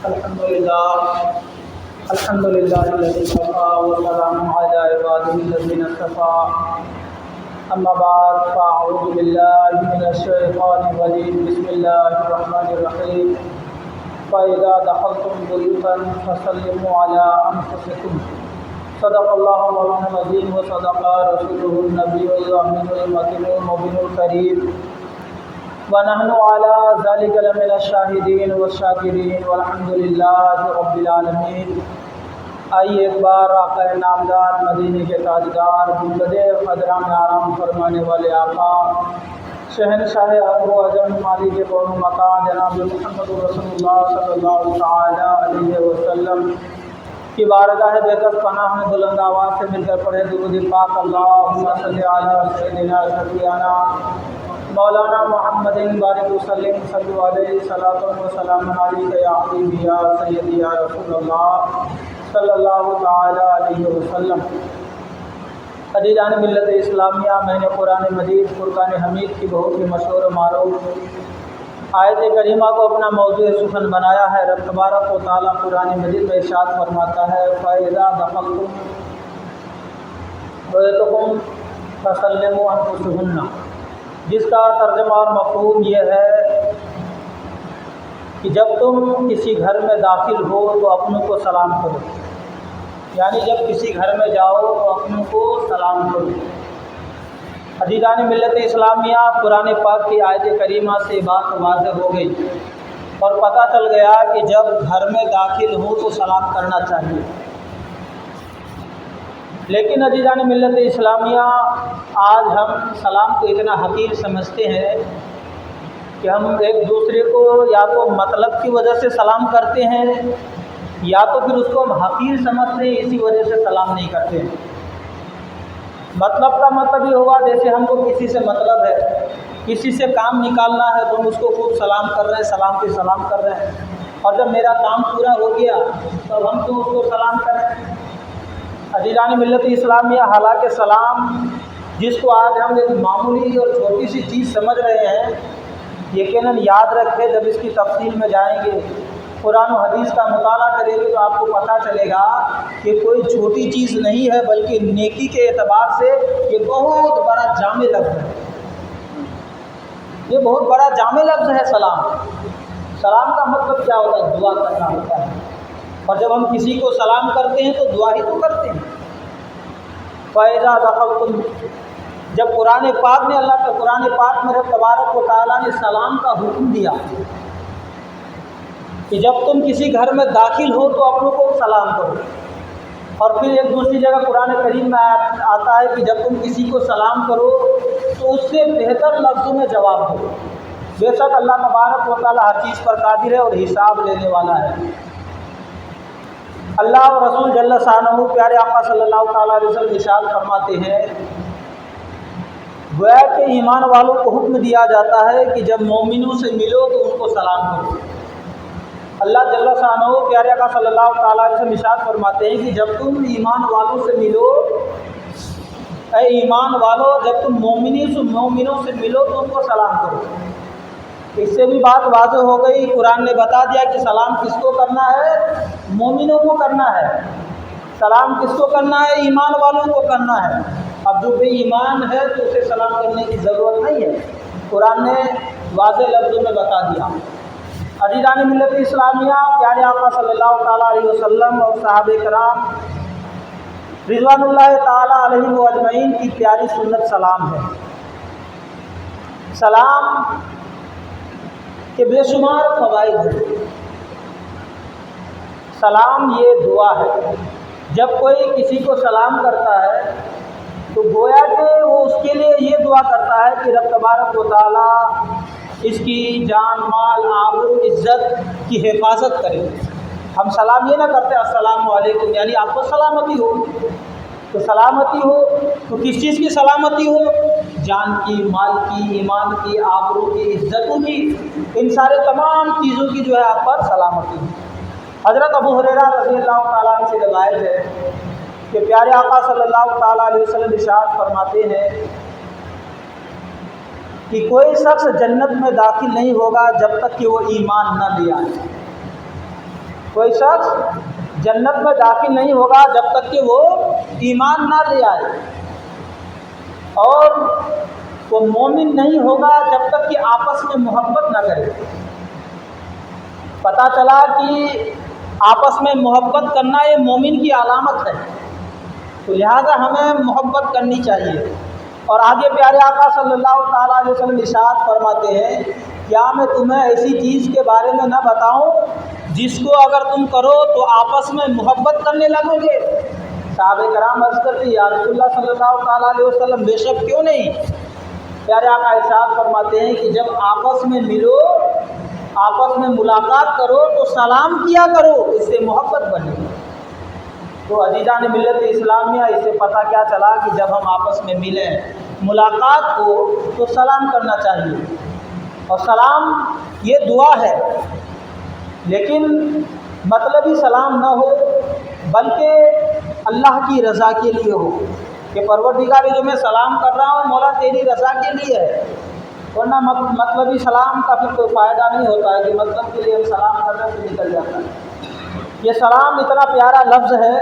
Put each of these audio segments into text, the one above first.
الحمد للہ الذی وفا وسلام علی عباده الذین اصطفى اما بعد فاعوذ باللہ من الشیطان الرجیم بسم اللہ الرحمن الرحیم فإذا دخلتم بیوتا فسلموا علی انفسکم صدق اللہ مولانا العظیم وصدق رسولہ النبی الامین المکین المبین الکریم ونحن على ذلك لمن الشاہدین والشاکرین والحمد للہ رب العالمین۔ آئیے ایک بار آقا نامدار مدینے کے تاجدار بلد قدرہ میں آرام فرمانے والے آقا شہنشاہ عرب و عجم مالک کون و مکان جناب محمد رسول اللہ صلی اللہ تعالی علیہ وسلم کی بارگاہ بےکس پناہ میں بلند آواز سے مل کر پڑھے درود پاک اللہم صلی علی سیدنا شفیعنا مولانا محمد بارک وسلم صلی علیہ صلاۃ و سلام علیک یا حبیبی یا سیدی یا رسول اللہ صلی اللہ تعالی علیہ وسلم۔ عزیزان ملت اسلامیہ، میں نے قرآن مجید فرقان حمید کی بہت ہی مشہور و معروف آیت کریمہ کو اپنا موضوع سخن بنایا ہے۔ رب تبارک و تعالیٰ قرآن مجید میں ارشاد فرماتا ہے فَإِذَا دَخَلْتُمْ بِيُوتَكُمْ فَسَلِّمُوا أَنفُسَكُمْ، جس کا ترجمہ اور مفہوم یہ ہے کہ جب تم کسی گھر میں داخل ہو تو اپنوں کو سلام کرو، یعنی جب کسی گھر میں جاؤ تو اپنوں کو سلام کرو۔ عزیزان ملت اسلامیہ، قرآن پاک کی آیت کریمہ سے بات واضح ہو گئی اور پتہ چل گیا کہ جب گھر میں داخل ہو تو سلام کرنا چاہیے۔ لیکن عزیزان ملت اسلامیہ، آج ہم سلام کو اتنا حقیر سمجھتے ہیں کہ ہم ایک دوسرے کو یا تو مطلب کی وجہ سے سلام کرتے ہیں یا تو پھر اس کو ہم حقیر سمجھتے ہیں، اسی وجہ سے سلام نہیں کرتے ہیں۔ مطلب کا مطلب یہ ہوا جیسے ہم کو کسی سے مطلب ہے، کسی سے کام نکالنا ہے تو ہم اس کو خوب سلام کر رہے ہیں، سلام پہ سلام کر رہے ہیں، اور جب میرا کام پورا ہو گیا تو ہم تو اس کو سلام کر رہے ہیں۔ عزیزان ملت اسلامیہ، حالانکہ سلام جس کو آج ہم ایک معمولی اور چھوٹی سی چیز سمجھ رہے ہیں، یقیناً یاد رکھے جب اس کی تفصیل میں جائیں گے، قرآن و حدیث کا مطالعہ کریں گے تو آپ کو پتہ چلے گا کہ کوئی چھوٹی چیز نہیں ہے، بلکہ نیکی کے اعتبار سے یہ بہت بڑا جامع لفظ ہے۔ یہ بہت بڑا جامع لفظ ہے سلام۔ سلام کا مطلب کیا ہوتا ہے؟ دعا کرنا ہوتا ہے، اور جب ہم کسی کو سلام کرتے ہیں تو دعا ہی تو کرتے ہیں۔ فَإِذَا دَخَلْتُمْ، جب قرآن پاک نے اللہ کے قرآن پاک میں رب تبارک و تعالیٰ نے سلام کا حکم دیا کہ جب تم کسی گھر میں داخل ہو تو اپنوں کو سلام کرو، اور پھر ایک دوسری جگہ قرآن کریم میں آتا ہے کہ جب تم کسی کو سلام کرو تو اس سے بہتر لفظوں میں جواب دو۔ بے شک اللہ تبارک و تعالیٰ ہر چیز پر قادر ہے اور حساب لینے والا ہے۔ اللہ اور رسول جل شانہ پیارے آقا صلی اللہ تعالیٰ علیہ وسلم ارشاد فرماتے ہیں، گویا کہ ایمان والوں کو حکم دیا جاتا ہے کہ جب مومنوں سے ملو تو ان کو سلام کرو۔ اللہ جل شانہ پیارے آقا صلی اللہ تعالیٰ علیہ وسلم ارشاد فرماتے ہیں کہ جب تم ایمان والوں سے ملو، اے ایمان والو، جب تم مومنوں سے ملو تو ان کو سلام کرو۔ اس سے بھی بات واضح ہو گئی، قرآن نے بتا دیا کہ سلام کس کو کرنا ہے؟ مومنوں کو کرنا ہے۔ سلام کس کو کرنا ہے؟ ایمان والوں کو کرنا ہے۔ اب جو بے ایمان ہے تو اسے سلام کرنے کی ضرورت نہیں ہے، قرآن نے واضح لفظوں میں بتا دیا۔ عزیزان ملت اسلامیہ، پیارے آقا صلی اللہ تعالیٰ علیہ وسلم اور صحابہ کرام رضوان اللہ تعالیٰ علیہم اجمعین کی پیاری سنت سلام ہے۔ سلام کہ بے شمار فوائد ہیں۔ سلام یہ دعا ہے۔ جب کوئی کسی کو سلام کرتا ہے تو گویا کہ وہ اس کے لیے یہ دعا کرتا ہے کہ رب تبارک و تعالیٰ اس کی جان، مال، آبرو، عزت کی حفاظت کرے۔ ہم سلام یہ نہ کرتے السلام علیکم، یعنی آپ کو سلامتی ہو، تو سلامتی ہو تو کس چیز کی سلامتی ہو؟ جان کی، مال کی، ایمان کی، آبرو کی، عزتوں کی، ان سارے تمام چیزوں کی جو ہے آپ پر سلامتی ہو۔ حضرت ابو ہریرہ رضی اللہ تعالیٰ عنہ سے روایت ہے کہ پیارے آقا صلی اللہ تعالیٰ علیہ وسلم ارشاد فرماتے ہیں کہ کوئی شخص جنت میں داخل نہیں ہوگا جب تک کہ وہ ایمان نہ لے آئے۔ کوئی شخص جنت میں داخل نہیں ہوگا جب تک کہ وہ ایمان نہ لے آئے، اور وہ مومن نہیں ہوگا جب تک کہ آپس میں محبت نہ کرے۔ پتہ چلا کہ آپس میں محبت کرنا یہ مومن کی علامت ہے، تو لہٰذا ہمیں محبت کرنی چاہیے۔ اور آگے پیارے آقا صلی اللہ تعالیٰ علیہ وسلم ارشاد فرماتے ہیں، کیا میں تمہیں ایسی چیز کے بارے میں نہ بتاؤں جس کو اگر تم کرو تو آپس میں محبت کرنے لگو گے؟ صحابہ کرام عرض کرتے یا رسول اللہ صلی اللہ تعالیٰ علیہ وسلم بے شک کیوں نہیں۔ پیارے آقا ارشاد فرماتے ہیں کہ جب آپس میں ملو، آپس میں ملاقات کرو تو سلام کیا کرو، اس سے محبت بنے۔ تو عزیزان ملت اسلامیہ، اس سے پتہ کیا چلا کہ جب ہم آپس میں ملیں، ملاقات ہو تو سلام کرنا چاہیے، اور سلام یہ دعا ہے، لیکن مطلبی سلام نہ ہو بلکہ اللہ کی رضا کے لیے ہو کہ پروردگار جو میں سلام کر رہا ہوں مولا تیری رضا کے لیے ہے، ورنہ مطلبی سلام کا پھر کوئی فائدہ نہیں ہوتا ہے کہ مطلب کے لیے ہم سلام کرنے سے نکل جاتا ہے۔ یہ سلام اتنا پیارا لفظ ہے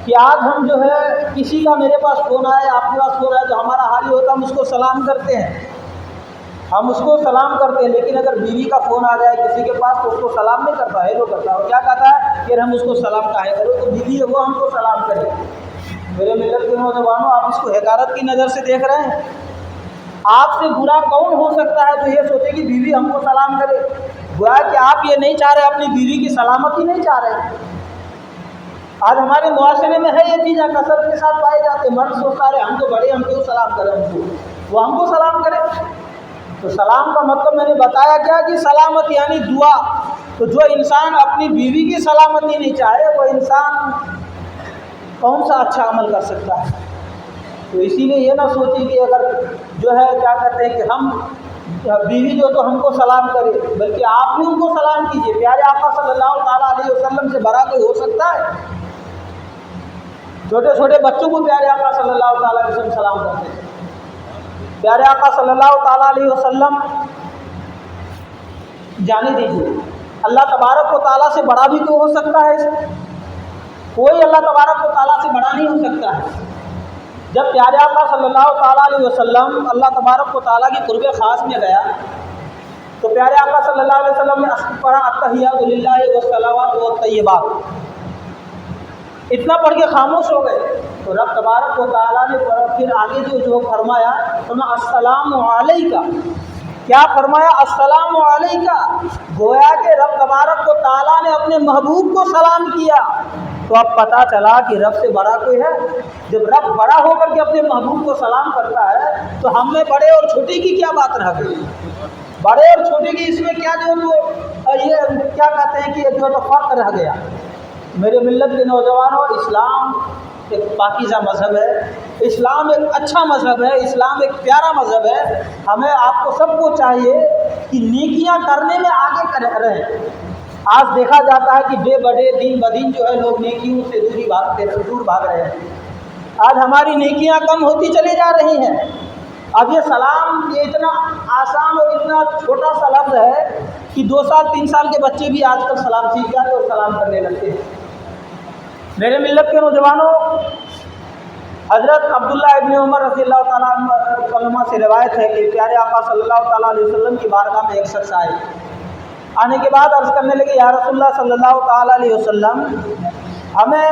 کہ آج ہم جو ہے کسی کا میرے پاس فون آئے، آپ کے پاس فون آئے، تو ہمارا حال یہ ہوتا ہے ہم اس کو سلام کرتے ہیں، ہم اس کو سلام کرتے ہیں، لیکن اگر بیوی کا فون آ جائے کسی کے پاس تو اس کو سلام نہیں کرتا، ہیلو کرتا ہے، اور کیا کہتا ہے پھر ہم اس کو سلام کہے کرو، تو بیوی ہے وہ ہم کو سلام کرے۔ میرے ملت کے نوجوانوں، آپ اس کو حقارت کی نظر سے دیکھ رہے ہیں؟ آپ سے برا کون ہو سکتا ہے جو یہ سوچے کہ بیوی ہم کو سلام کرے؟ گویا کہ آپ یہ نہیں چاہ رہے، اپنی بیوی کی سلامتی نہیں چاہ رہے۔ آج ہمارے معاشرے میں ہے یہ چیزیں کثرت کے ساتھ پائے جاتے، مرد سوچتا رہے ہم تو بڑے، ہم کیوں سلام کریں ان کو، وہ ہم کو سلام کرے۔ تو سلام کا مطلب میں نے بتایا کیا کہ سلامت یعنی دعا۔ تو جو انسان اپنی بیوی کی سلامتی نہیں چاہے وہ انسان کون سا اچھا عمل کر سکتا ہے؟ تو اسی لیے یہ نہ سوچیں کہ اگر جو ہے کیا کہتے ہیں کہ ہم بیوی جو تو ہم کو سلام کرے، بلکہ آپ بھی ان کو سلام کیجیے۔ پیارے آقا صلی اللہ تعالیٰ علیہ وسلم سے بڑا کوئی ہو سکتا ہے؟ چھوٹے چھوٹے بچوں کو پیارے آقا صلی اللہ تعالیٰ علیہ وسلم سلام کرتے ہیں۔ پیارے آقا صلی اللہ تعالیٰ علیہ وسلم جانے دیجیے، اللہ تبارک و تعالیٰ سے بڑا بھی تو ہو سکتا ہے؟ کوئی اللہ تبارک و تعالیٰ سے بڑا نہیں ہو سکتا ہے۔ جب پیارے آقا صلی اللہ تعالیٰ علیہ وسلم اللہ تبارک و تعالیٰ کی قرب خاص میں گیا تو پیارے آقا صلی اللہ علیہ وسلم نے پڑھا التحیات للہ والصلوات والطیبات، اتنا پڑھ کے خاموش ہو گئے۔ تو رب تبارک و تعالیٰ نے پھر آگے جو فرمایا السلام علیکہ، کیا فرمایا؟ السلام علیکہ۔ گویا کہ رب تبارک و تعالیٰ نے اپنے محبوب کو سلام کیا۔ تو اب پتہ چلا کہ رب سے بڑا کوئی ہے؟ جب رب بڑا ہو کر کے اپنے محبوب کو سلام کرتا ہے تو ہم میں بڑے اور چھوٹے کی کیا بات رہ گئی؟ بڑے اور چھوٹے کی اس میں کیا جو یہ کیا کہتے ہیں کہ جو تو فرق رہ گیا۔ میرے ملت کے نوجوانوں، اسلام ایک پاکیزہ مذہب ہے، اسلام ایک اچھا مذہب ہے، اسلام ایک پیارا مذہب ہے۔ ہمیں آپ کو سب کو چاہیے کہ نیکیاں کرنے میں آگے رہیں۔ آج دیکھا جاتا ہے کہ بے بڑے دن بدن جو ہے لوگ نیکیوں سے دور بھاگ رہے ہیں۔ آج ہماری نیکیاں کم ہوتی چلی جا رہی ہیں۔ اب یہ سلام یہ اتنا آسان اور اتنا چھوٹا سا لفظ ہے کہ 2 سال 3 سال کے بچے بھی آج کل سلام سیکھ جاتے اور سلام کرنے لگتے ہیں۔ میرے ملت کے نوجوانوں، حضرت عبداللہ ابن عمر رضی اللہ تعالیٰ عنہ سے روایت ہے کہ پیارے آقا صلی اللہ تعالیٰ علیہ وسلم کی بارگاہ میں ایک شخص آئے، آنے کے بعد عرض کرنے لگے یا رسول اللہ صلی اللہ تعالیٰ علیہ وسلم ہمیں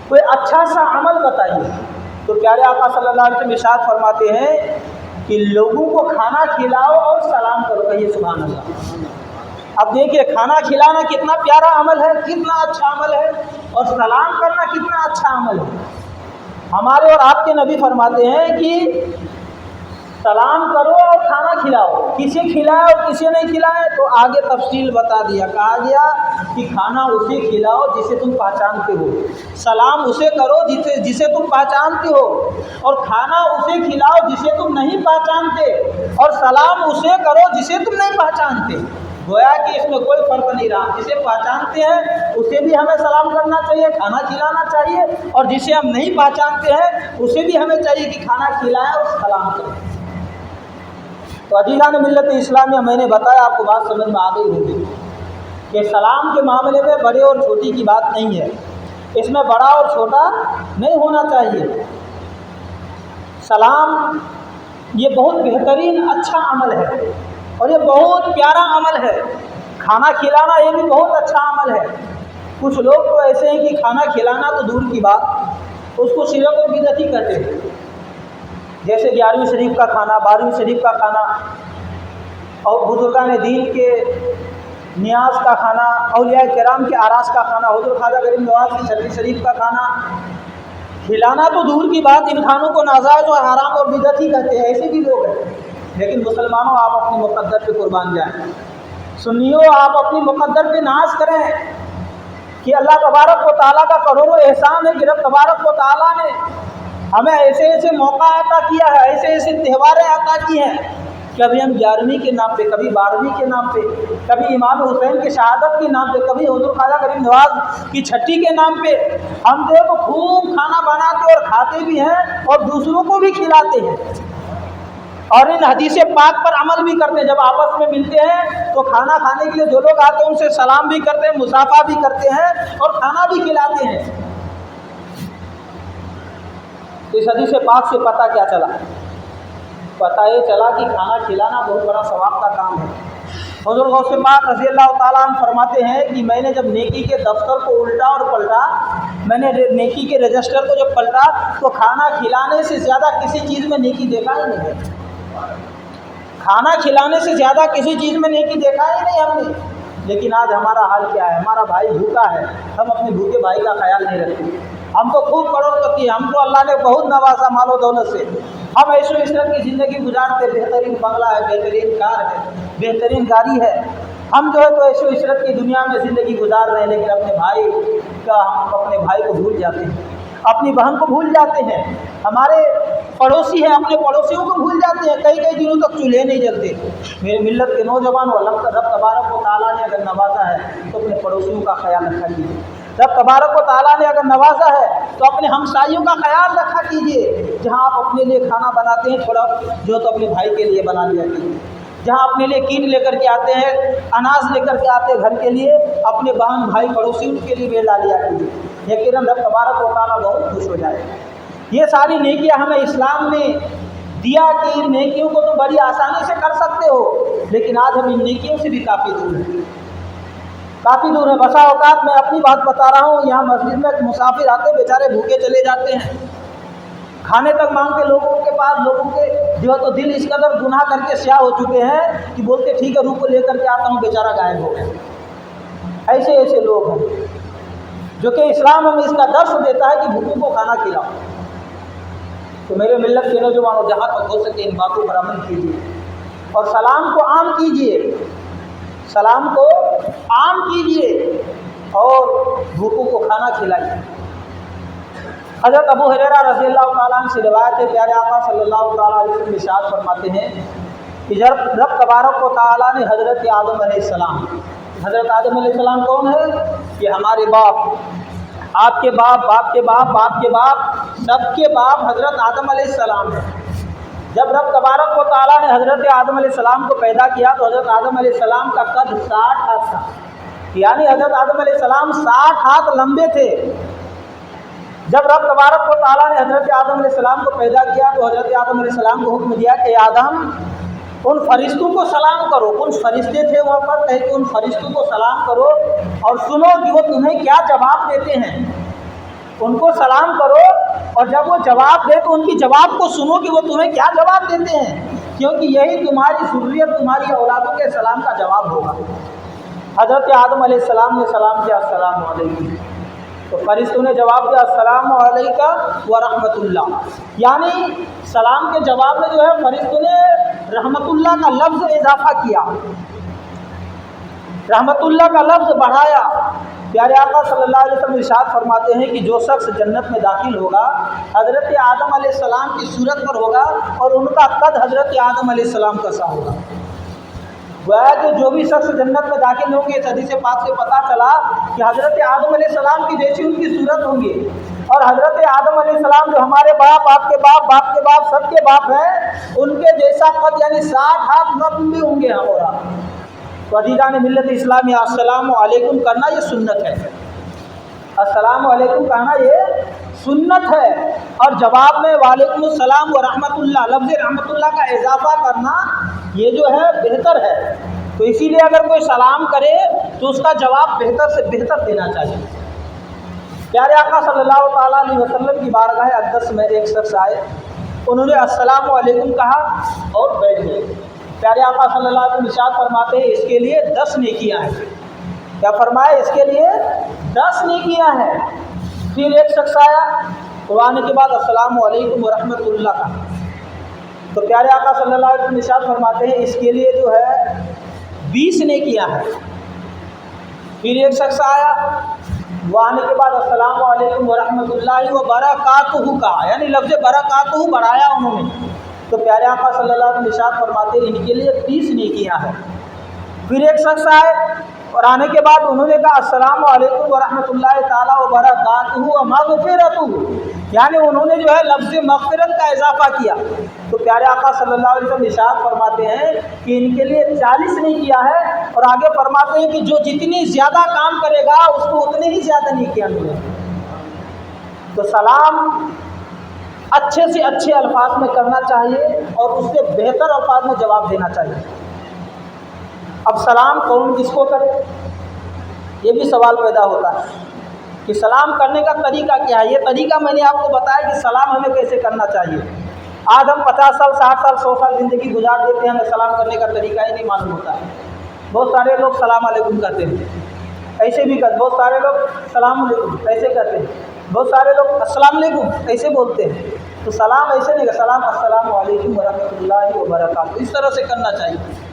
کوئی اچھا سا عمل بتائیے۔ تو پیارے آقا صلی اللہ علیہ وسلم ارشاد فرماتے ہیں کہ لوگوں کو کھانا کھلاؤ اور سلام کرو، کہیے سبحان اللہ۔ اب دیکھیے کھانا کھلانا کتنا پیارا عمل ہے، کتنا اچھا عمل ہے، اور سلام کرنا کتنا اچھا عمل ہے۔ ہمارے اور آپ کے نبی فرماتے ہیں کہ سلام کرو اور کھانا کھلاؤ، کسے کھلائے اور کسے نہیں کھلائے تو آگے تفصیل بتا دیا، کہا گیا کہ کھانا اسے کھلاؤ جسے تم پہچانتے ہو، سلام اسے کرو جسے تم پہچانتے ہو، اور کھانا اسے کھلاؤ جسے تم نہیں پہچانتے، اور سلام اسے کرو جسے تم نہیں پہچانتے۔ گویا کہ اس میں کوئی فرق نہیں رہا، جسے پہچانتے ہیں اسے بھی ہمیں سلام کرنا چاہیے، کھانا کھلانا چاہیے، اور جسے ہم نہیں پہچانتے ہیں اسے بھی ہمیں چاہیے کہ کھانا کھلائیں اور سلام کریں۔ تو عزیزان ملت اسلامیہ، میں نے بتایا آپ کو بات سمجھ میں آ گئی ہوگی کہ سلام کے معاملے میں بڑے اور چھوٹی کی بات نہیں ہے، اس میں بڑا اور چھوٹا نہیں ہونا چاہیے۔ سلام یہ بہت بہترین اچھا عمل ہے اور یہ بہت پیارا عمل ہے۔ کھانا کھلانا یہ بھی بہت اچھا عمل ہے۔ کچھ لوگ تو ایسے ہیں کہ کھانا کھلانا تو دور کی بات، اس کو شرک و بدعت ہی کہتے ہیں، جیسے 11ویں شریف کا کھانا، 12ویں شریف کا کھانا، اور بزرگان دین کے نیاز کا کھانا، اولیاء کرام کے آراس کا کھانا، حضرت خواجہ غریب نواز کی 6ویں شریف کا کھانا کھلانا تو دور کی بات، ان کھانوں کو ناجائز اور حرام اور بدعت ہی کہتے ہیں۔ ایسے بھی لوگ ہیں، لیکن مسلمانوں آپ اپنی مقدر پہ قربان جائیں، سنیوں آپ اپنی مقدر پہ ناز کریں کہ اللہ تبارک و تعالیٰ کا کروڑوں احسان ہے کہ رب تبارک و تعالیٰ نے ہمیں ایسے ایسے موقع عطا کیا ہے، ایسے ایسے تہواریں عطا کی ہیں، کبھی ہم 11ویں کے نام پہ، کبھی 12ویں کے نام پہ، کبھی امام حسین کی شہادت کے نام پہ، کبھی حضرت خواجہ غریب نواز کی 6 کے نام پہ ہم جو ہے تو خوب کھانا بناتے اور کھاتے بھی ہیں اور دوسروں کو بھی کھلاتے ہیں، اور ان حدیث پاک پر عمل بھی کرتے ہیں۔ جب آپس میں ملتے ہیں تو کھانا کھانے کے لیے جو لوگ آتے ہیں ان سے سلام بھی کرتے ہیں، مصافحہ بھی کرتے ہیں اور کھانا بھی کھلاتے ہیں۔ اس حدیث پاک سے پتہ کیا چلا؟ پتہ یہ چلا کہ کھانا کھلانا بہت بڑا ثواب کا کام ہے۔ حضور غوث پاک رضی اللہ تعالیٰ عنہ فرماتے ہیں کہ میں نے جب نیکی کے دفتر کو الٹا اور پلٹا، میں نے نیکی کے رجسٹر کو جب پلٹا تو کھانا کھلانے سے زیادہ کسی چیز میں نیکی دیکھا ہی نہیں ہے۔ کھانا کھلانے سے زیادہ کسی چیز میں نیکی دیکھا ہی نہیں ہم نے۔ لیکن آج ہمارا حال کیا ہے؟ ہمارا بھائی بھوکا ہے، ہم اپنے بھوکے بھائی کا خیال نہیں رکھتے۔ ہم تو خوب کروڑپتی ہیں، ہم کو اللہ نے بہت نوازا مال و دولت سے، ہم عیش و عشرت کی زندگی گزارتے، بہترین بنگلہ ہے، بہترین کار ہے، بہترین گاڑی ہے، ہم جو ہے تو عیش و عشرت کی دنیا میں زندگی گزار رہے ہیں، لیکن اپنے بھائی کا، ہم اپنے بھائی کو بھول جاتے ہیں، اپنی بہن کو بھول جاتے ہیں، ہمارے پڑوسی ہیں اپنے پڑوسیوں کو بھول جاتے ہیں، کئی کئی دنوں تک چولہے نہیں جلتے۔ میرے ملت کے نوجوان، رب تبارک و تعالیٰ نے اگر نوازا ہے تو اپنے پڑوسیوں کا خیال رکھا کیجیے۔ رب تبارک و تعالیٰ نے اگر نوازا ہے تو اپنے ہمسائیوں کا خیال رکھا کیجیے۔ جہاں آپ اپنے لیے کھانا بناتے ہیں تھوڑا جو تو اپنے بھائی کے لیے بنا لیا کیجیے۔ جہاں اپنے لیے کیٹ لے کر کے آتے ہیں، اناج لے کر کے آتے ہیں گھر کے لیے، اپنے بہن بھائی پڑوسی ان کے لیے بھی لا لیا کیجیے، یقیناً رب تبارک و تعالیٰ بہت خوش ہو جائے۔ یہ ساری نیکیاں ہمیں اسلام نے دیا کہ ان نیکیوں کو تم بڑی آسانی سے کر سکتے ہو، لیکن آج ہم ان نیکیوں سے بھی کافی دور ہیں، کافی دور ہے۔ بسا اوقات میں اپنی بات بتا رہا ہوں، یہاں مسجد میں مسافر آتے بیچارے بھوکے چلے جاتے ہیں، کھانے تک مانگ کے لوگوں کے پاس، لوگوں کے جو تو دل اس قدر گناہ کر کے سیاہ ہو چکے ہیں کہ بولتے ٹھیک ہے روح کو لے کر کے آتا ہوں، بیچارہ غائب ہو گیا۔ ایسے ایسے لوگ ہیں جو کہ اسلام ہمیں اس کا درس دیتا ہے کہ بھوکوں کو کھانا کھلاؤ۔ تو میرے ملت کے نوجوانوں، جہاں تک ہو سکے ان باتوں پر عمل کیجیے اور سلام کو عام کیجیے، سلام کو عام کیجیے اور بھوکوں کو کھانا کھلائیے۔ حضرت ابو ہریرہ رضی اللہ تعالیٰ عنہ سے روایت ہے، پیارے آقا صلی اللہ تعالیٰ علیہ وسلم ارشاد فرماتے ہیں کہ جب رب تبارک و تعالیٰ نے حضرت آدم علیہ السلام، حضرت آدم علیہ السلام کون ہے؟ کہ ہمارے باپ، آپ کے باپ، باپ کے باپ، باپ کے باپ، سب کے باپ حضرت آدم علیہ السلام ہے۔ جب رب تبارک و تعالیٰ نے حضرت آدم علیہ السلام کو پیدا کیا تو حضرت آدم علیہ السلام کا قد 60 ہاتھ تھا، یعنی حضرت آدم علیہ السلام 60 ہاتھ لمبے تھے۔ جب رب تبارک و تعالیٰ نے حضرت آدم علیہ السلام کو پیدا کیا تو حضرت آدم علیہ السلام کو حکم دیا کہ آدم ان فرشتوں کو سلام کرو، کچھ فرشتے تھے وہاں پر، کہے کہ ان فرشتوں کو سلام کرو اور سنو کہ وہ تمہیں کیا جواب دیتے ہیں، ان کو سلام کرو اور جب وہ جواب دے تو ان کی جواب کو سنو کہ وہ تمہیں کیا جواب دیتے ہیں، کیونکہ یہی تمہاری ذریت، تمہاری اولادوں کے سلام کا جواب ہوگا۔ حضرت آدم علیہ السلام نے سلام کیا، السلام علیکم، تو فرشتوں نے جواب دیا السلام علیکم ورحمۃ اللہ، یعنی سلام کے جواب میں جو ہے فرشتوں نے رحمت اللہ کا لفظ اضافہ کیا، رحمت اللہ کا لفظ بڑھایا۔ پیارے آقا صلی اللہ علیہ وسلم ارشاد فرماتے ہیں کہ جو شخص جنت میں داخل ہوگا حضرت آدم علیہ السلام کی صورت پر ہوگا اور ان کا قد حضرت آدم علیہ السلام کا سا ہوگا۔ گویا کہ جو بھی شخص جنت میں داخل ہوں گے، اس حدیث پاک سے پتہ چلا کہ حضرت آدم علیہ السلام کی جیسی ان کی صورت ہوں گی، اور حضرت آدم علیہ السلام جو ہمارے باپ، آپ کے باپ، باپ کے باپ، سب کے باپ ہیں، ان کے جیسا قد یعنی 60 ہاتھ لمبے ہوں گے ہم اور آپ۔ تو عزیزان ملت اسلامیہ السلام علیکم کرنا یہ سنت ہے، السلام علیکم کہنا یہ سنت ہے، اور جواب میں وعلیکم السلام ورحمۃ اللہ لفظ رحمۃ اللہ کا اضافہ کرنا یہ جو ہے بہتر ہے۔ تو اسی لیے اگر کوئی سلام کرے تو اس کا جواب بہتر سے بہتر دینا چاہیے۔ پیارے آقا صلی اللہ تعالیٰ علیہ وسلم کی بارگاہ اقدس میں ایک شخص آئے، انہوں نے السلام علیکم کہا اور بیٹھ گئے۔ پیارے آقا صلی اللہ علیہ وسلم ارشاد فرماتے ہیں اس کے لیے 10 نیکیاں ہیں۔ کیا فرمایا؟ اس کے لیے 10 نیکیاں ہیں۔ پھر ایک شخص آیا، وہ آنے کے بعد السلام علیکم ورحمۃ اللہ کا، تو پیارے آقا صلی اللہ علیہ وسلم ارشاد فرماتے ہیں اس کے لیے جو ہے 20 نیکیاں ہیں۔ پھر ایک شخص آیا، وہ آنے کے بعد السلام علیکم ورحمۃ اللہ وبرکاتہ کہا، یعنی لفظ برکاتہ بڑھایا انہوں نے، تو پیارے آقا صلی اللہ علیہ وسلم ارشاد فرماتے ہیں ان کے لیے 30 نیکیاں ہیں۔ پھر ایک شخص آئے اور آنے کے بعد انہوں نے کہا السلام علیکم ورحمۃ اللہ تعالیٰ وبرکاتہ ومغفرتہ، یعنی انہوں نے جو ہے لفظ مغفرت کا اضافہ کیا، تو پیارے آقا صلی اللہ علیہ وسلم ارشاد فرماتے ہیں کہ ان کے لیے 40 نیکیاں ہے، اور آگے فرماتے ہیں کہ جو جتنی زیادہ کام کرے گا اس کو اتنے ہی زیادہ نیکیاں ملیں گی۔ تو سلام اچھے سے اچھے الفاظ میں کرنا چاہیے اور اس سے بہتر الفاظ میں جواب دینا چاہیے۔ اب سلام کون کس کو کرے، یہ بھی سوال پیدا ہوتا ہے کہ سلام کرنے کا طریقہ کیا ہے۔ یہ طریقہ میں نے آپ کو بتایا کہ سلام ہمیں کیسے کرنا چاہیے۔ آج ہم 50 سال 60 سال 100 سال زندگی گزار دیتے ہیں، ہمیں سلام کرنے کا طریقہ ہی نہیں معلوم ہوتا ہے۔ بہت سارے لوگ سلام علیکم کہتے ہیں، ایسے بھی کرتے، بہت سارے لوگ سلام علیکم ایسے کہتے ہیں، بہت سارے لوگ السلام علیکم ایسے بولتے ہیں۔ تو سلام ایسے نہیں کہ سلام السلام علیکم ورحمۃ اللہ وبرکاتہ، اس طرح سے کرنا چاہیے۔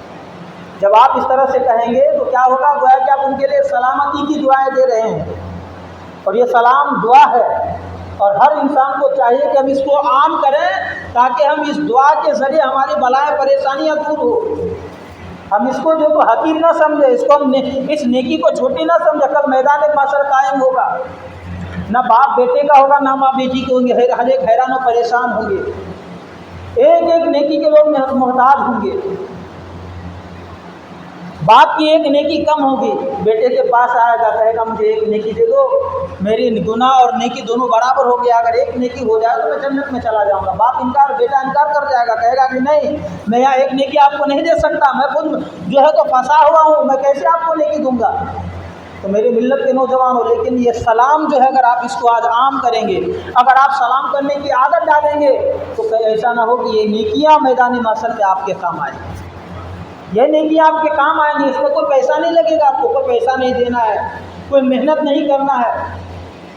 جب آپ اس طرح سے کہیں گے تو کیا ہوگا؟ گویا کہ آپ ان کے لیے سلامتی کی دعائیں دے رہے ہیں، اور یہ سلام دعا ہے، اور ہر انسان کو چاہیے کہ ہم اس کو عام کریں تاکہ ہم اس دعا کے ذریعے ہماری بلائیں پریشانیاں دور ہو۔ ہم اس کو جو حقیر نہ سمجھے، اس کو ہم اس نیکی کو چھوٹی نہ سمجھے۔ کل میدان محشر قائم ہوگا، نہ باپ بیٹے کا ہوگا، نہ ماں بیٹی کے ہوں گے، ہر ایک حیران و پریشان ہوں گے، ایک ایک نیکی کے لوگ محتاج ہوں گے۔ باپ کی ایک نیکی کم ہوگی، بیٹے کے پاس آئے گا، کہے گا مجھے ایک نیکی دے دو، میری گناہ اور نیکی دونوں برابر ہو گیا، اگر ایک نیکی ہو جائے تو میں جنت میں چلا جاؤں گا۔ بیٹا انکار کر جائے گا، کہے گا کہ نہیں، میں یہاں ایک نیکی آپ کو نہیں دے سکتا، میں خود جو ہے تو پھنسا ہوا ہوں، میں کیسے آپ کو نیکی دوں گا۔ تو میرے ملت کے نوجوانوں، لیکن یہ سلام جو ہے اگر آپ اس کو آج عام کریں گے، اگر آپ سلام کرنے کی عادت ڈالیں گے، تو ایسا نہ ہو کہ یہ نیکیاں میدان محشر میں آپ کے کام آئیں گی۔ یہ نیکیاں آپ کے کام آئیں گی، اس میں کوئی پیسہ نہیں لگے گا، آپ کو کوئی پیسہ نہیں دینا ہے، کوئی محنت نہیں کرنا ہے،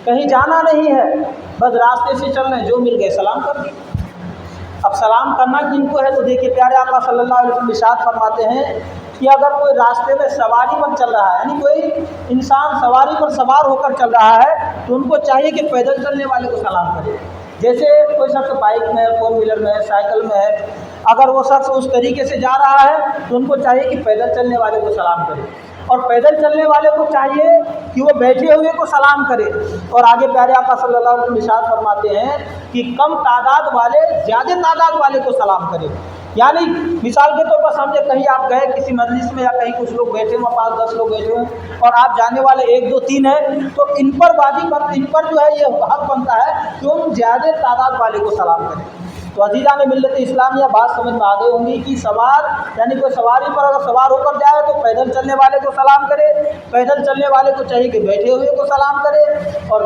کہیں جانا نہیں ہے، بس راستے سے چل رہے ہیں، جو مل گئے سلام کر دی۔ اب سلام کرنا کن کو ہے؟ تو دیکھیے پیارے آقا صلی اللہ علیہ وسلم ارشاد فرماتے ہیں کہ اگر کوئی راستے میں سواری پر چل رہا ہے، یعنی کوئی انسان سواری پر سوار ہو کر چل رہا ہے، تو ان کو چاہیے کہ پیدل چلنے والے کو سلام کرے۔ جیسے کوئی شخص بائک میں ہے، 4 ویلر میں ہے، سائیکل میں ہے، اگر وہ شخص اس طریقے سے جا رہا ہے تو ان کو چاہیے کہ پیدل چلنے والے کو سلام کرے، اور پیدل چلنے والے کو چاہیے کہ وہ بیٹھے ہوئے کو سلام کرے۔ اور آگے پیارے آقا صلی اللہ علیہ وسلم ارشاد فرماتے ہیں کہ کم تعداد والے زیادہ تعداد والے کو سلام کرے۔ یعنی مثال کے طور پر سمجھے کہیں آپ گئے کسی مجلس میں، یا کہیں کچھ لوگ بیٹھے ہوئے، 5-10 لوگ بیٹھے ہوئے، اور آپ جانے والے 1 2 3 ہیں، تو ان پر ان پر جو ہے یہ حق بنتا ہے کہ ان زیادہ تعداد والے کو سلام کریں۔ تو عزیزان ملت اسلامیہ، بات سمجھ میں آ گئی ہوں گی کہ سوار یعنی کوئی سواری پر اگر سوار ہو کر جائے تو پیدل چلنے والے کو سلام کرے، پیدل چلنے والے کو چاہیے کہ بیٹھے ہوئے کو سلام کرے، اور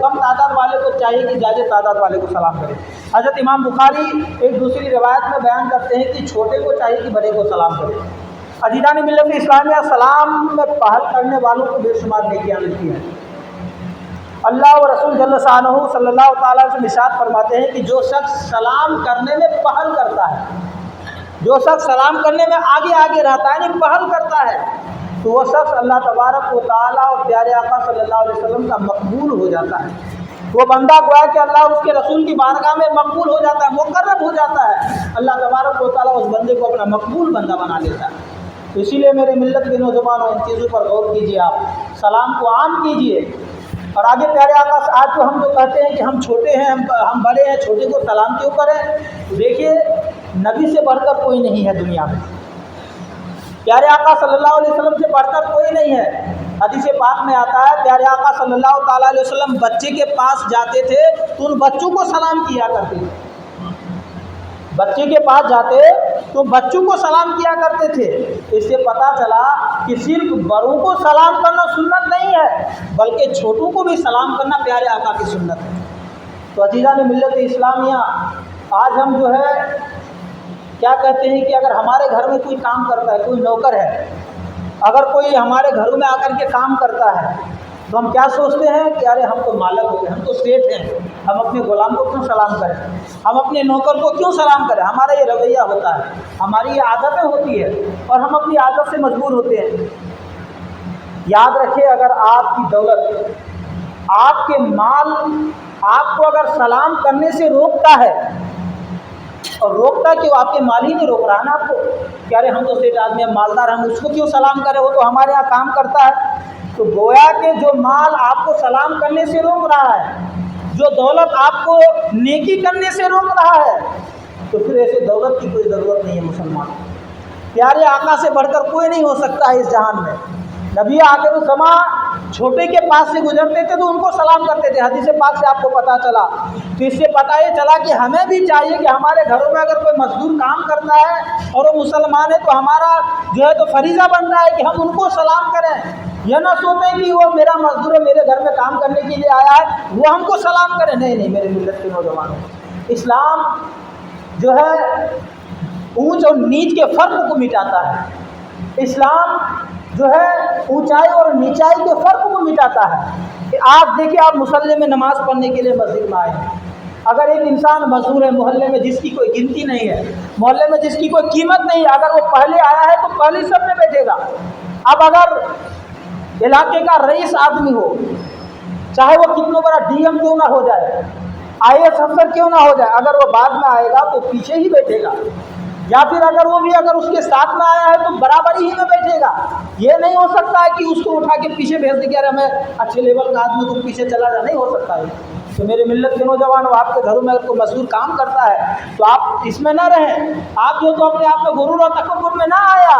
کم تعداد والے کو چاہیے کہ زیادہ تعداد والے کو سلام کرے۔ حضرت امام بخاری ایک دوسری روایت میں بیان کرتے ہیں کہ چھوٹے کو چاہیے کہ بڑے کو سلام کرے۔ عزیزان ملت اسلامیہ، سلام میں پہل کرنے والوں کو بے شمار نیکیاں ملتی ہیں۔ اللہ و رسول جل شانہ صلی اللہ تعالیٰ سے ارشاد فرماتے ہیں کہ جو شخص سلام کرنے میں پہل کرتا ہے، جو شخص سلام کرنے میں آگے رہتا ہے، یعنی پہل کرتا ہے، تو وہ شخص اللہ تبارک و تعالیٰ اور پیارے آقا صلی اللہ علیہ وسلم کا مقبول ہو جاتا ہے۔ وہ بندہ گویا کہ اللہ اور اس کے رسول کی بارگاہ میں مقبول ہو جاتا ہے، مقرب ہو جاتا ہے، اللہ تبارک و تعالیٰ اس بندے کو اپنا مقبول بندہ بنا لیتا ہے۔ تو اسی لیے میرے ملت کے نوجوانوں، ان چیزوں پر غور کیجیے، آپ سلام کو عام کیجیے۔ اور آگے پیارے آقا آج تو ہم جو کہتے ہیں کہ ہم چھوٹے ہیں، ہم بڑے ہیں، چھوٹے کو سلام کیوں کریں؟ دیکھیے، نبی سے بڑھ کر کوئی نہیں ہے دنیا میں، پیارے آقا صلی اللہ علیہ وسلم سے بڑھ کر کوئی نہیں ہے۔ حدیث پاک میں آتا ہے پیارے آقا صلی اللہ تعالیٰ علیہ وسلم بچے کے پاس جاتے تھے تو ان بچوں کو سلام کیا کرتے تھے، بچے کے پاس جاتے تو بچوں کو سلام کیا کرتے تھے۔ اس سے پتہ چلا کہ صرف بڑوں کو سلام کرنا سنت نہیں ہے بلکہ چھوٹوں کو بھی سلام کرنا پیارے آقا کی سنت ہے۔ تو عزیزان ملت اسلامیہ، آج ہم جو ہے کیا کہتے ہیں کہ اگر ہمارے گھر میں کوئی کام کرتا ہے، کوئی نوکر ہے، اگر کوئی ہمارے گھروں میں آ کر کے کام کرتا ہے تو ہم کیا سوچتے ہیں کہ ارے ہم تو مالک ہو گئے، ہم تو سیٹھ ہیں، ہم اپنے غلام کو کیوں سلام کریں، ہم اپنے نوکر کو کیوں سلام کریں۔ ہمارا یہ رویہ ہوتا ہے، ہماری یہ عادتیں ہوتی ہے اور ہم اپنی عادت سے مجبور ہوتے ہیں۔ یاد رکھیں، اگر آپ کی دولت، آپ کے مال آپ کو اگر سلام کرنے سے روکتا ہے، اور روکتا کہ وہ آپ کے مال ہی نہیں روک رہا نا آپ کو کہ ارے ہم تو سیٹ آدمی، ہم مالدار، ہم اس کو کیوں سلام کریں، وہ تو ہمارے یہاں کام کرتا ہے، تو گویا کہ جو مال آپ کو سلام کرنے سے روک رہا ہے، جو دولت آپ کو نیکی کرنے سے روک رہا ہے، تو پھر ایسے دولت کی کوئی ضرورت نہیں ہے مسلمان۔ پیارے آقا سے بڑھ کر کوئی نہیں ہو سکتا ہے اس جہان میں۔ نبی آخر الزماں چھوٹے کے پاس سے گزرتے تھے تو ان کو سلام کرتے تھے، حدیث پاک سے آپ کو پتہ چلا۔ تو اس سے پتہ یہ چلا کہ ہمیں بھی چاہیے کہ ہمارے گھروں میں اگر کوئی مزدور کام کرتا ہے اور وہ مسلمان ہے تو ہمارا جو ہے تو فریضہ بنتا ہے کہ ہم ان کو سلام کریں۔ یہ نہ سوچیں کہ وہ میرا مزدور ہے، میرے گھر میں کام کرنے کے لیے آیا ہے، وہ ہم کو سلام کرے۔ نہیں، میرے ملت کے نوجوانوں، اسلام جو ہے اونچ اور نیچ کے فرق کو مٹاتا ہے۔ اسلام جو ہے اونچائی اور نیچائی کے فرق کو مٹاتا ہے۔ کہ آپ دیکھیں، آپ مصلی میں نماز پڑھنے کے لیے مسجد میں آئے ہیں، اگر ایک انسان مزدور ہے محلے میں جس کی کوئی گنتی نہیں ہے، محلے میں جس کی کوئی قیمت نہیں ہے، اگر وہ پہلے آیا ہے تو پہلی سب میں بیٹھے گا۔ اب اگر علاقے کا رئیس آدمی ہو، چاہے وہ کتنا بڑا ڈی ایم کیوں نہ ہو جائے، آئی ایس افسر کیوں نہ ہو جائے، اگر وہ بعد میں آئے گا تو پیچھے ہی بیٹھے گا، یا پھر اگر وہ بھی اگر اس کے ساتھ میں آیا ہے تو برابری ہی میں بیٹھے گا۔ یہ نہیں ہو سکتا ہے کہ اس کو اٹھا کے پیچھے بھیج دے کہ ارے میں اچھے لیول کا آدمی تو پیچھے چلا جا، نہیں ہو سکتا ہے۔ تو میرے ملت کے نوجوانوں، آپ کے گھروں میں اگر کوئی مزدور کام کرتا ہے تو آپ اس میں نہ رہیں، آپ جو تو اپنے آپ میں غرور اور تکبر میں نہ آیا۔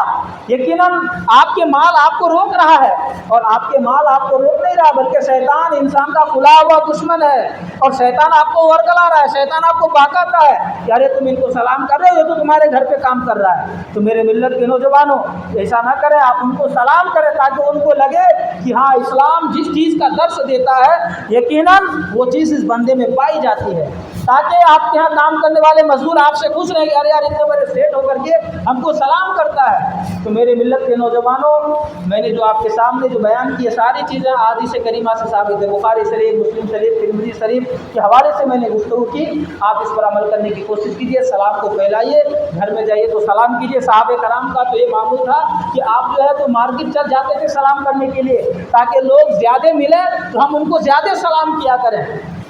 یقیناً آپ کے مال آپ کو روک رہا ہے، اور آپ کے مال آپ کو روک نہیں رہا بلکہ شیطان انسان کا کھلا ہوا دشمن ہے، اور شیطان آپ کو ورگلا رہا ہے، شیطان آپ کو بہکاتا ہے کہ ارے تم ان کو سلام کر رہے ہو، یہ تو تمہارے گھر پہ کام کر رہا ہے۔ تو میرے ملت کے نوجوانوں، ایسا نہ کریں، آپ ان کو سلام کریں تاکہ ان کو لگے کہ ہاں اسلام جس چیز کا درس دیتا ہے یقیناً وہ چیز اس بندے میں پائی جاتی ہے، تاکہ آپ کے یہاں کام کرنے والے مزدور آپ سے خوش رہیں کہ ارے یار اتنے بڑے سیٹ ہو کر کے ہم کو سلام کرتا ہے۔ تو میرے ملت کے نوجوانوں، میں نے جو آپ کے سامنے جو بیان کی ہے ساری چیزیں حدیث کریمہ سے ثابت ہے، بخاری شریف، مسلم شریف، ترمذی شریف کے حوالے سے میں نے گفتگو کی۔ آپ اس پر عمل کرنے کی کوشش کیجیے، سلام کو پھیلائیے، گھر میں جائیے تو سلام کیجیے۔ صحابہ کرام کا تو یہ معمول تھا کہ آپ جو ہے تو مارکیٹ چل جاتے تھے سلام کرنے کے لیے تاکہ لوگ زیادہ ملیں تو ہم ان کو زیادہ سلام کیا کریں۔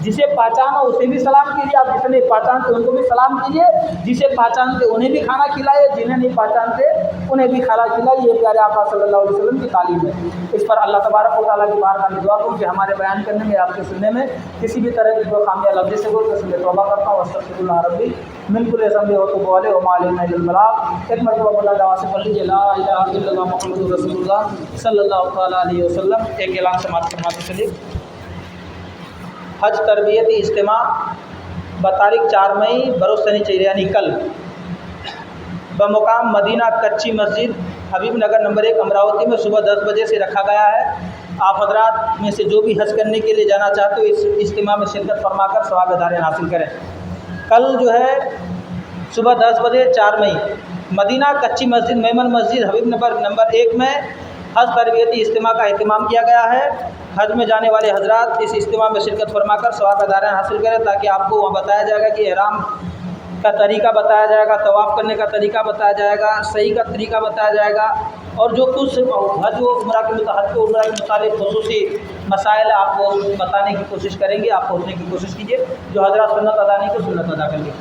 جسے پہچانا اسے بھی سلام کیجیے، آپ جسے نہیں پہچانتے ان کو بھی سلام کیجیے، جسے پہچانتے انہیں بھی کھانا کھلائیے، جنہیں نہیں پہچانتے انہیں بھی کھانا کھلائیے۔ یہ پیارے آقا صلی اللہ علیہ وسلم کی تعلیم ہے۔ اس پر اللہ تبارک و تعالیٰ کی بارگاہ میں دعا کروں کہ ہمارے بیان کرنے میں، آپ کے سننے میں کسی بھی طرح کی کوئی خامیہ لفظ سے کوئی قسم میں توبہ کرتا ہوں، استغفر اللہ ربی من کل ذنب و اتوب الیہ وما علینا الا البلاغ۔ ایک مرتبہ بلا دعا سے پڑھ لیجیے، لا الہ الا اللہ محمد رسول اللہ صلی اللہ تعالیٰ علیہ وسلم۔ ایک اعلان سماعت فرماتے چلیے۔ حج تربیتی اجتماع بتاریخ 4 مئی بروز شنیچر یعنی کل بمقام مدینہ کچی مسجد حبیب نگر نمبر 1 امراوتی میں صبح 10 بجے سے رکھا گیا ہے۔ آپ حضرات میں سے جو بھی حج کرنے کے لیے جانا چاہتے ہو اس اجتماع میں شرکت فرما کر ثواب دارین حاصل کریں۔ کل جو ہے صبح 10 بجے 4 مئی مدینہ کچی مسجد میمن مسجد حبیب نمبر 1 میں حج تربیتی اجتماع کا اہتمام کیا گیا ہے۔ حج میں جانے والے حضرات اس اجتماع میں شرکت فرما کر ثواب دارین حاصل کریں تاکہ آپ کو وہاں بتایا جائے گا کہ احرام کا طریقہ بتایا جائے گا، طواف کرنے کا طریقہ بتایا جائے گا، صحیح کا طریقہ بتایا جائے گا، اور جو کچھ حج و عمرہ کے متعلق خصوصی مسائل آپ کو بتانے کی کوشش کریں گے۔ آپ پہنچنے کی کوشش کیجیے، جو حضرات سنت ادا نہیں کو سنت ادا کر لیں۔